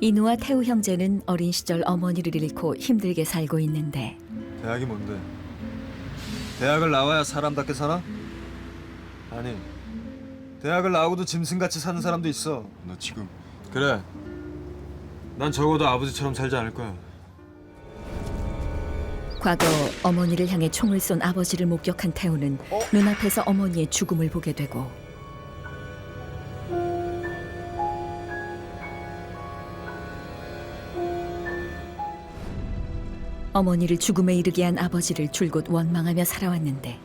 인우와 태우 형제는 어린 시절 어머니를 잃고 힘들게 살고 있는데 대학이 뭔데? 대학을 나와야 사람답게 사나? 아니, 대학을 나오고도 짐승같이 사는 사람도 있어. 너 지금 그래, 난 적어도 아버지처럼 살지 않을 거야. 과거 어머니를 향해 총을 쏜 아버지를 목격한 태우는 눈앞에서 어머니의 죽음을 보게 되고 어머니를 죽음에 이르게 한 아버지를 줄곧 원망하며 살아왔는데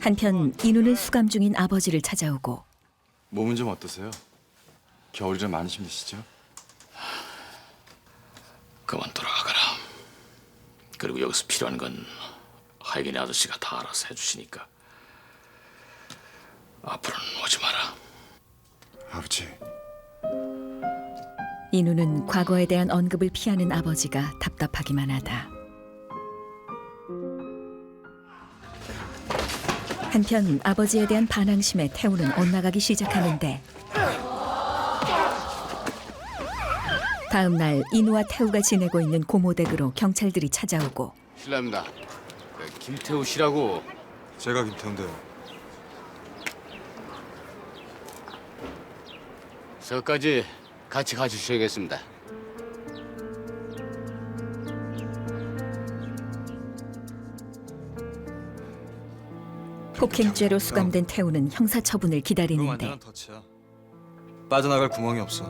한편 인우는 수감 중인 아버지를 찾아오고 몸은 좀 어떠세요? 겨울이 좀 많이 힘드시죠? 그만 돌아가거라. 그리고 여기서 필요한 건 하이겐의 아저씨가 다 알아서 해주시니까 앞으로는 오지 마라. 아버지, 인우는 과거에 대한 언급을 피하는 아버지가 답답하기만 하다. 한편 아버지에 대한 반항심에 태우는 엇나가기 시작하는데 다음 날 인우와 태우가 지내고 있는 고모댁으로 경찰들이 찾아오고 실례합니다. 김태우 씨라고. 제가 김태훈데요. 저까지 같이 가주셔야겠습니다. 폭행죄로 수감된 태우는 형사처분을 그거 기다리는데 완전한 터치야. 빠져나갈 구멍이 없어.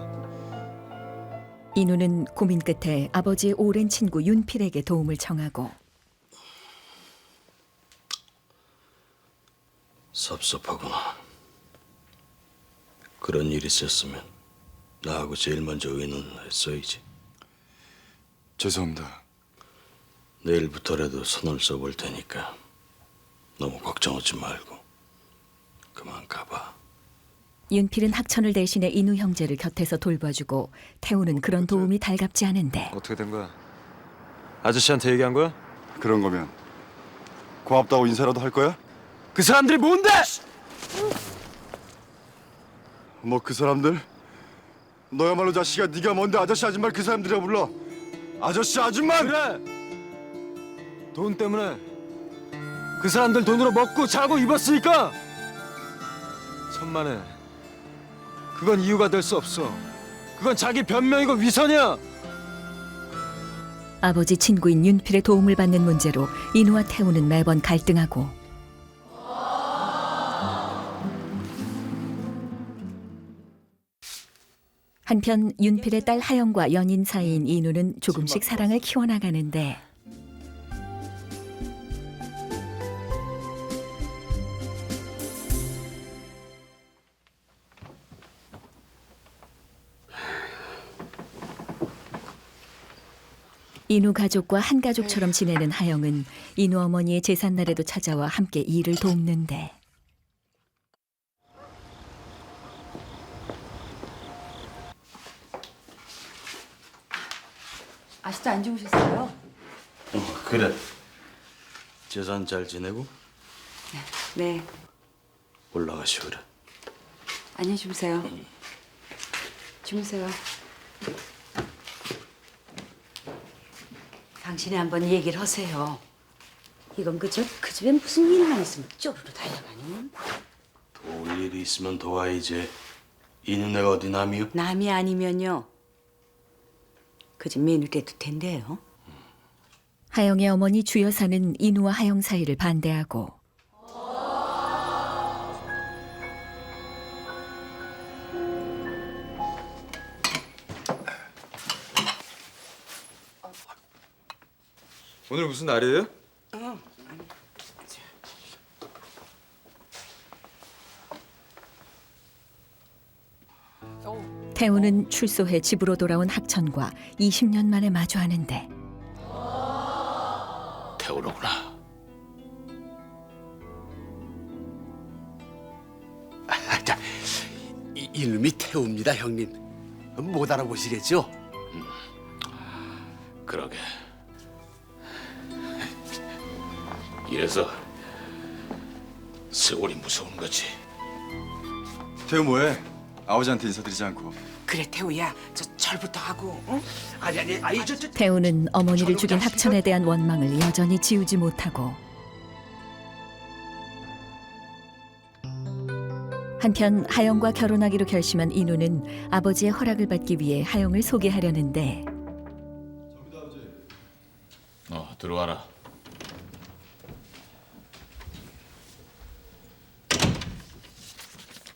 인우는 고민 끝에 아버지의 오랜 친구 윤필에게 도움을 청하고 섭섭하구나. 그런 일이 있었으면 나하고 제일 먼저 의논했어야지. 죄송합니다. 내일부터라도 손을 써볼 테니까 너무 걱정하지 말고 그만 가봐. 윤필은 학천을 대신해 인우 형제를 곁에서 돌봐주고 태우는 그런 도움이 달갑지 않은데 어떻게 된 거야? 아저씨한테 얘기한 거야? 그런 거면 고맙다고 인사라도 할 거야? 그 사람들이 뭔데? 뭐 그 사람들? 너야말로 자식아, 네가 뭔데 아저씨 아줌마를 그 사람들이라 불러? 아저씨 아줌마! 그래! 돈 때문에 그 사람들 돈으로 먹고 자고 입었으니까! 천만에 그건 이유가 될 수 없어. 그건 자기 변명이고 위선이야! 아버지 친구인 윤필의 도움을 받는 문제로 인우와 태우는 매번 갈등하고 한편 윤필의 딸 하영과 연인 사이인 인우는 조금씩 사랑을 키워나가는데 인우 가족과 한 가족처럼 지내는 하영은 인우 어머니의 제삿날에도 찾아와 함께 일을 돕는데 아직도 안 주무셨어요? 그래. 재산 잘 지내고 네. 올라가시오 그래. 안녕히 주무세요. 주무세요. 당신이 한번 얘기를 하세요. 이건 그저 그 집에 무슨 일만 있으면 쪼르르 달려가니? 도울 일이 있으면 도와야지. 이 눈에가 어디 남이요? 남이 아니면요. 그 집 며느리도 텐데요. 하영의 어머니 주여사는 인우와 하영 사이를 반대하고 오늘 무슨 날이에요? 태우는 출소해 집으로 돌아온 학천과 20년 만에 마주하는데 태우로구나. 자, 이름이 태우입니다, 형님. 못 알아보시겠죠? 그러게. 이래서 세월이 무서운 거지. 태우 뭐해? 아버지한테 인사드리지 않고. 그래 태우야 저 절부터 하고 응? 아니 저 태우는 어머니를 죽인 학천에 대한 원망을 여전히 지우지 못하고 한편 하영과 결혼하기로 결심한 인우는 아버지의 허락을 받기 위해 하영을 소개하려는데 들어와라.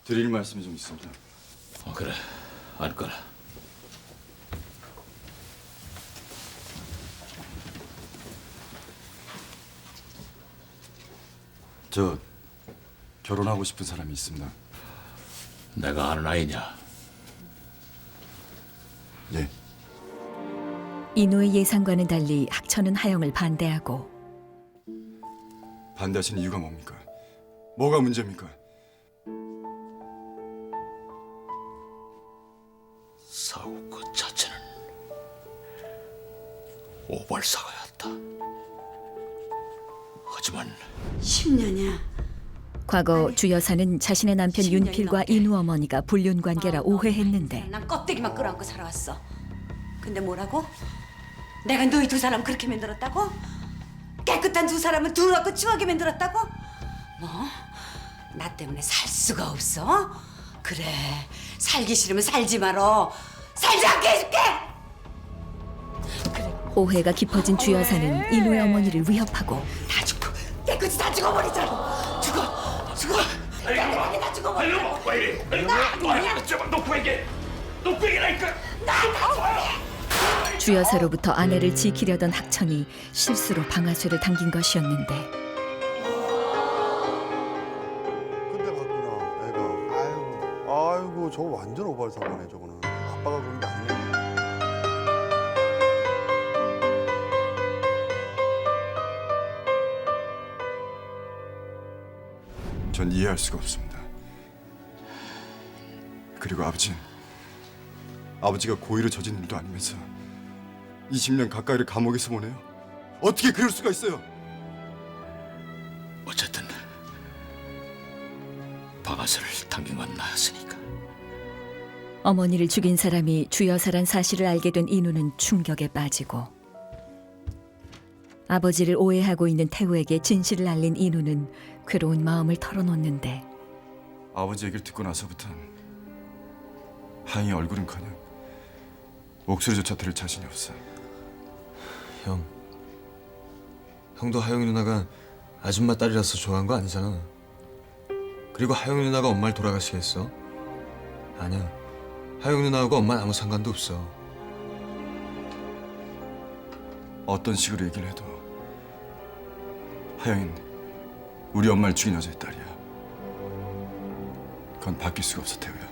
드릴 말씀이 좀 있습니다. 그래, 앉거라. 저 결혼하고 싶은 사람이 있습니다. 내가 아는 아이냐? 예. 인우의 예상과는 달리 학천은 하영을 반대하고 반대하시는 이유가 뭡니까? 뭐가 문제입니까? 사고 그 자체는 오발사고였다. 하지만 10년이야. 과거 주 여사는 자신의 남편 10년이 윤필과 넘게. 인우 어머니가 불륜 관계라 오해했는데 난 껍데기만 끌어안고 살아왔어. 근데 뭐라고? 내가 너희 두 사람 그렇게 만들었다고? 깨끗한 두 사람을 더럽고 추하게 만들었다고? 뭐? 나 때문에 살 수가 없어? 그래, 살기 싫으면 살지 말어. 살지 않게 해줄게! 오해가 깊어진 주 여사는 인우의 어머니를 위협하고 다 죽고 깨끗이 다 죽어버리자고. 죽어. 깨끗하게 다 죽어버리자고. 주 여사로부터 아내를 지키려던 학천이 실수로 방아쇠를 당긴 것이었는데 근데 봤구나 애가. 아이고 저 완전 오발사고네 저거는. 아빠가 그런 게 아니네. 전 이해할 수가 없습니다. 그리고 아버지가 고의로 저진 일도 아니면서 20년 가까이를 감옥에서 보내요. 어떻게 그럴 수가 있어요? 어쨌든 방아쇠를 당긴 건 나였으니까. 어머니를 죽인 사람이 주 여사란 사실을 알게 된 인우는 충격에 빠지고 아버지를 오해하고 있는 태우에게 진실을 알린 인우는 괴로운 마음을 털어놓는데 아버지 얘기를 듣고 나서부턴 하영이 얼굴은커녕 목소리조차 들을 자신이 없어. 형도 하영이 누나가 아줌마 딸이라서 좋아한 거 아니잖아. 그리고 하영이 누나가 엄마를 돌아가시게 했어? 아니야. 하영이 누나하고 엄마는 아무 상관도 없어. 어떤 식으로 얘기를 해도 하영이는 우리 엄마를 죽인 여자의 딸이야. 그건 바뀔 수가 없어, 태우야.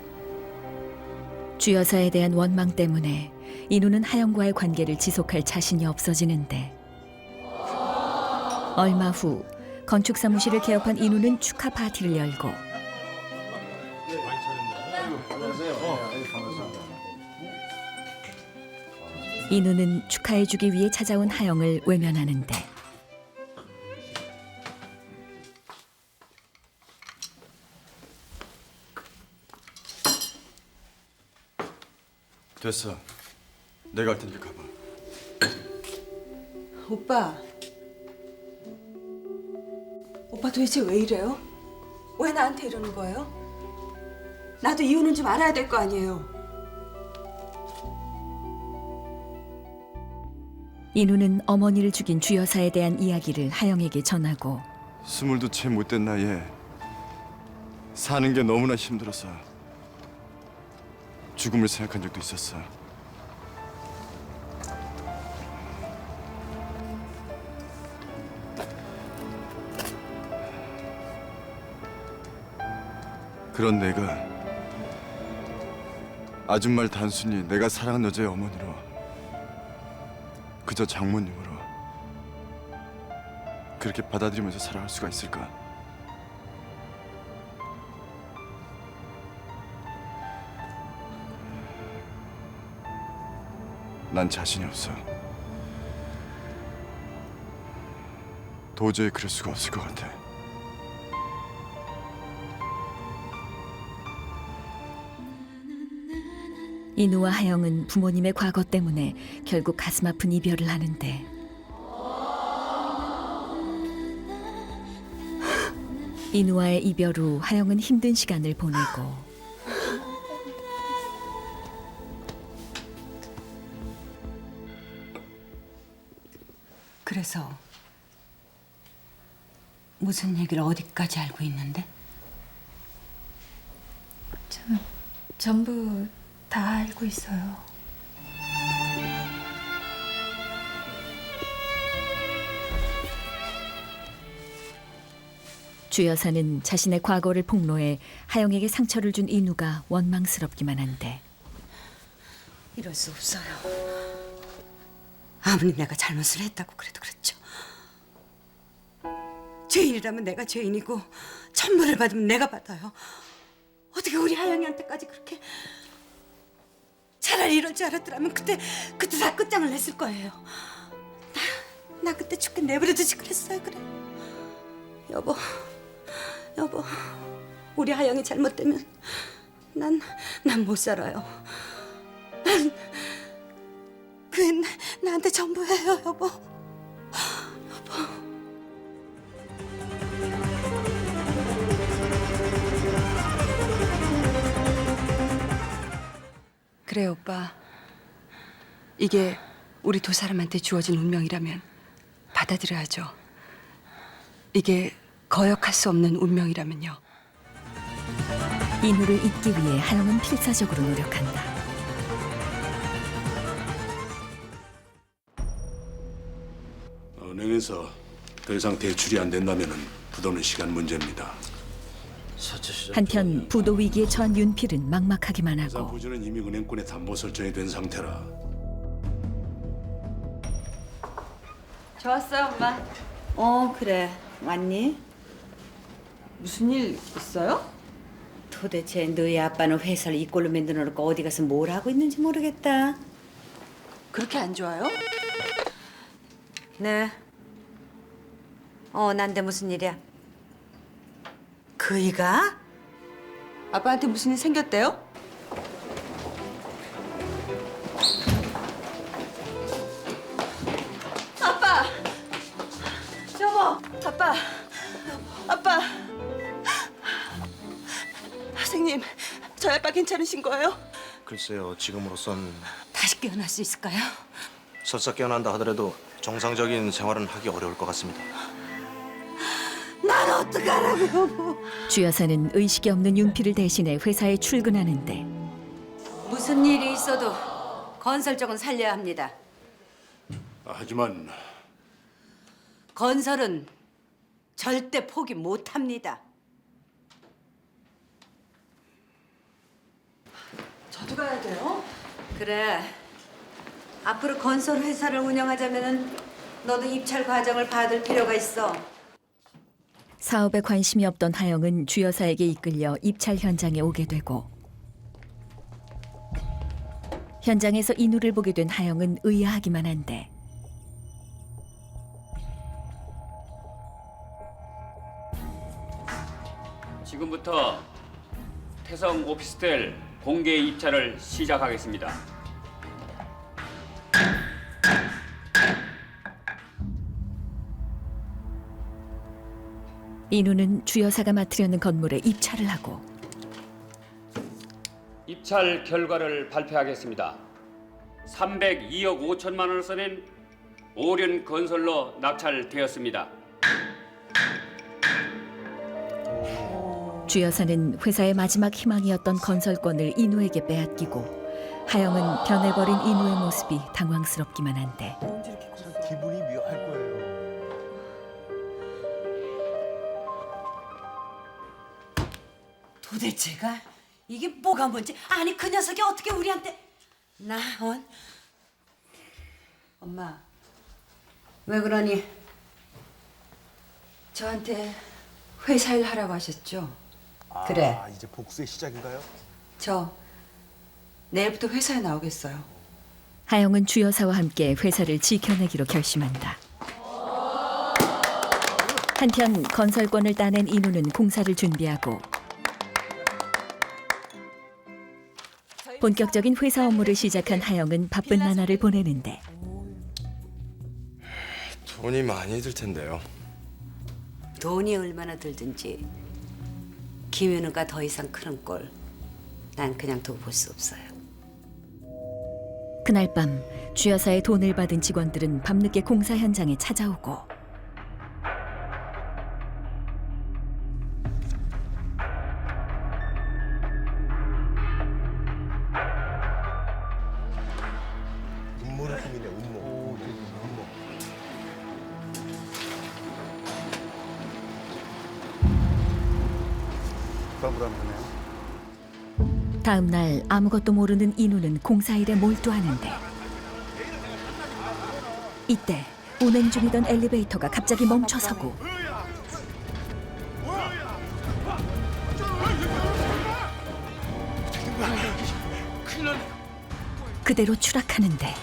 주 여사에 대한 원망 때문에 인우는 하영과의 관계를 지속할 자신이 없어지는데 얼마 후 건축 사무실을 개업한 인우는 축하 파티를 열고 인우는 축하해주기 위해 찾아온 하영을 외면하는데 됐어. 내가 할 테니까 가봐. 오빠 도대체 왜 이래요? 왜 나한테 이러는 거예요? 나도 이유는 좀 알아야 될 거 아니에요. 인우는 어머니를 죽인 주 여사에 대한 이야기를 하영에게 전하고 스물도 채 못된 나이에 사는 게 너무나 힘들어서 죽음을 생각한 적도 있었어. 그런 내가 아줌마를 단순히 내가 사랑한 여자의 어머니로, 그저 장모님으로 그렇게 받아들이면서 살아갈 수가 있을까? 난 자신이 없어. 도저히 그럴 수가 없을 것 같아. 인우와 하영은 부모님의 과거 때문에 결국 가슴 아픈 이별을 하는데 인우와의 이별 후 하영은 힘든 시간을 보내고 그래서 무슨 얘기를 어디까지 알고 있는데? 전부 다 알고 있어요. 주 여사는 자신의 과거를 폭로해 하영에게 상처를 준 인우가 원망스럽기만 한데 이럴 수 없어요. 아무리 내가 잘못을 했다고 그래도 그렇죠. 죄인이라면 내가 죄인이고 천벌을 받으면 내가 받아요. 어떻게 우리 하영이한테까지 그렇게... 차라리 이럴 줄 알았더라면 그때 다 끝장을 냈을 거예요. 나 그때 죽게 내버려두지 그랬어요. 그래. 여보, 우리 하영이 잘못되면 난 못 살아요. 그게 나한테 전부예요, 여보. 그래 오빠. 이게 우리 두 사람한테 주어진 운명이라면 받아들여야죠. 이게 거역할 수 없는 운명이라면요. 인우를 잊기 위해 하영은 필사적으로 노력한다. 은행에서 더 이상 대출이 안 된다면은 부도는 시간 문제입니다. 한편 부도 위기에 처한 윤필은 막막하기만 회사 하고 부주는 이미 은행권에 담보 설정이 된 상태라. 좋았어요 엄마. 그래. 왔니? 무슨 일 있어요? 도대체 너희 아빠는 회사를 이 꼴로 만들어 놓고 어디 가서 뭘 하고 있는지 모르겠다. 그렇게 안 좋아요? 네. 난데 무슨 일이야? 그이가? 아빠한테 무슨 일 생겼대요? 아빠! 여보! 아빠! 선생님, 저희 아빠 괜찮으신 거예요? 글쎄요, 지금으로선 다시 깨어날 수 있을까요? 설사 깨어난다 하더라도 정상적인 생활은 하기 어려울 것 같습니다. 난 어떡하라고, 여보? 주 여사는 의식이 없는 윤필을 대신해 회사에 출근하는데 무슨 일이 있어도 건설 쪽은 살려야 합니다. 하지만 건설은 절대 포기 못 합니다. 저도 가야 돼요? 그래. 앞으로 건설 회사를 운영하자면은 너도 입찰 과정을 받을 필요가 있어. 사업에 관심이 없던 하영은 주 여사에게 이끌려 입찰 현장에 오게 되고 현장에서 인우를 보게 된 하영은 의아하기만 한데 지금부터 태성 오피스텔 공개 입찰을 시작하겠습니다. 인우는 주 여사가 맡으려는 건물에 입찰을 하고 입찰 결과를 발표하겠습니다. 302억 5천만 원을 써낸 오륜 건설로 낙찰되었습니다. 주 여사는 회사의 마지막 희망이었던 건설권을 인우에게 빼앗기고 하영은 변해버린 인우의 모습이 당황스럽기만 한데 기분이 묘할 거예요. 도대체가 이게 뭐가 뭔지. 아니 그 녀석이 어떻게 우리한테... 나원? 엄마, 왜 그러니? 저한테 회사 일 하라고 하셨죠? 그래. 이제 복수의 시작인가요? 저 내일부터 회사에 나오겠어요. 하영은 주 여사와 함께 회사를 지켜내기로 결심한다. 한편 건설권을 따낸 인우는 공사를 준비하고 본격적인 회사 업무를 시작한 하영은 바쁜 나날을 보내는데 돈이 많이 들 텐데요. 돈이 얼마나 들든지 김윤우가 더 이상 크는 꼴 난 그냥 두고 볼 수 없어요. 그날 밤 주여사의 돈을 받은 직원들은 밤늦게 공사 현장에 찾아오고 음모를 꾸미네, 음모. 불안불안하네요. 다음 날 아무것도 모르는 인우는 공사일에 몰두하는데 이때 운행 중이던 엘리베이터가 갑자기 멈춰서고 그대로 추락하는데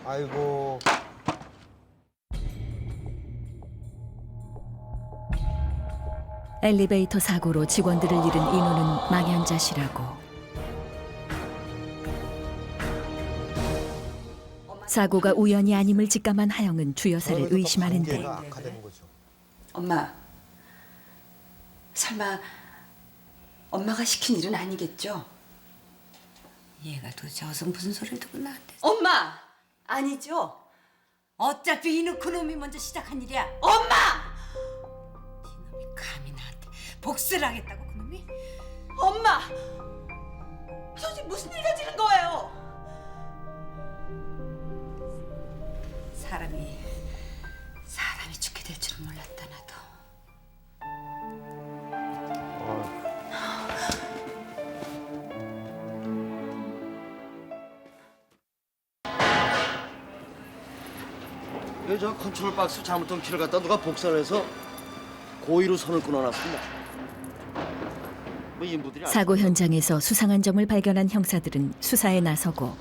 아이고. 엘리베이터 사고로 직원들을 잃은 인우는 망연자실하고 사고가 우연이 아님을 직감한 하영은 주여사를 의심하는데 엄마, 설마 엄마가 시킨 일은 아니겠죠? 얘가 도대체 어서 무슨 소리를 듣고 나한테. 엄마! 아니죠? 어차피 이놈 그놈이 먼저 시작한 일이야. 엄마! 이놈이 감히 나한테 복수를 하겠다고 그놈이? 엄마! 도대체 무슨 일 가지는 거예요? 사람이 죽게 될 줄은 몰랐다 나도. 저 컨트롤 박스 잘못된 키를 갖다 누가 복사를 해서 고의로 선을 끊어놨습니다. 뭐 인부들이 사고 현장에서 수상한 점을 발견한 형사들은 수사에 나서고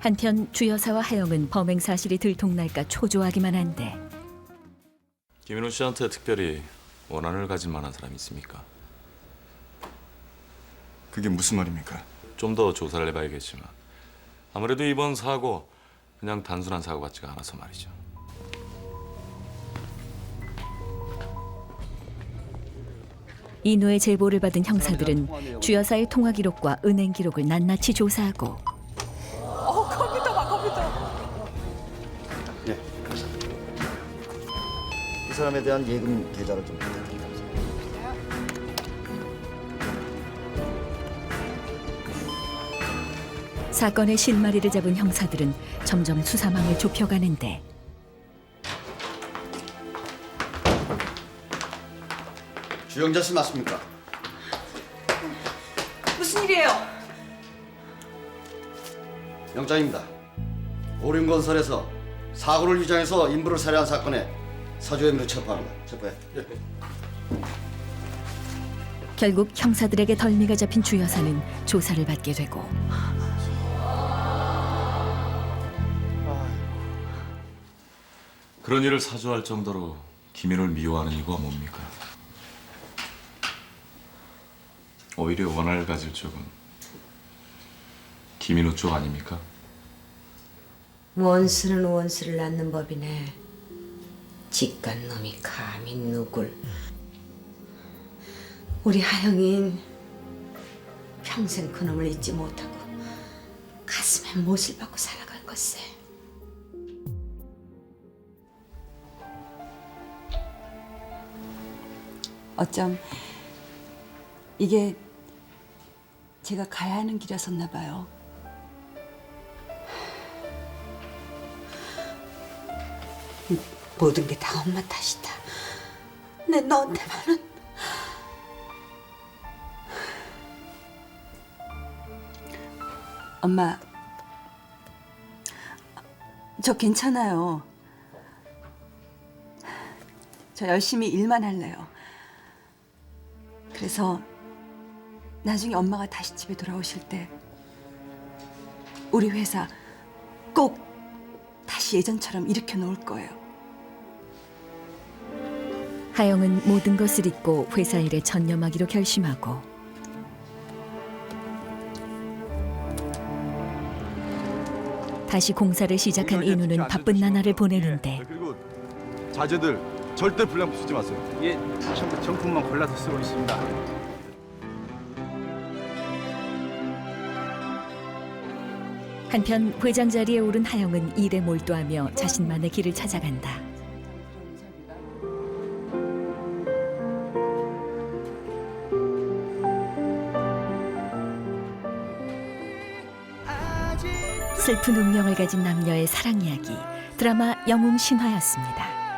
한편 주여사와 하영은 범행 사실이 들통날까 초조하기만 한데 김인호 씨한테 특별히 원한을 가질 만한 사람이 있습니까? 그게 무슨 말입니까? 좀 더 조사를 해봐야겠지만 아무래도 이번 사고 그냥 단순한 사고 같지가 않아서 말이죠. 인우의 제보를 받은 형사들은 주여사의 통화 기록과 은행 기록을 낱낱이 조사하고 컴퓨터 봐, 컴퓨터. 예, 감사합니다. 이 사람에 대한 예금 계좌를 좀 부탁드립니다. 사건의 실마리를 잡은 형사들은 점점 수사망을 좁혀가는데 주영자 씨 맞습니까? 무슨 일이에요? 영장입니다. 오륜건설에서 사고를 위장해서 인부를 살해한 사건에 사주 혐의로 체포합니다. 체포해. 결국 형사들에게 덜미가 잡힌 주여사는 조사를 받게 되고 그런 일을 사주할 정도로 김인호를 미워하는 이유가 뭡니까? 오히려 원한을 가질 쪽은 김인호 쪽 아닙니까? 원수는 원수를 낳는 법이네. 직간 놈이 감히 누굴. 우리 하영인 평생 그놈을 잊지 못하고 가슴에 못을 박고 살아갈 것세. 어쩜 이게 제가 가야 하는 길이었었나 봐요. 모든 게 다 엄마 탓이다. 내 너한테만은. 엄마, 저 괜찮아요. 저 열심히 일만 할래요. 그래서 나중에 엄마가 다시 집에 돌아오실 때 우리 회사 꼭 다시 예전처럼 일으켜 놓을 거예요. 하영은 모든 것을 잊고 회사 일에 전념하기로 결심하고 다시 공사를 시작한 인우는 바쁜 나날을 보내는데 그리고 자재들 절대 불량 쓰지 마세요. 예, 정품만 골라서 쓰고 있습니다. 한편 회장 자리에 오른 하영은 일에 몰두하며 자신만의 길을 찾아간다. 슬픈 운명을 가진 남녀의 사랑 이야기 드라마 영웅 신화였습니다.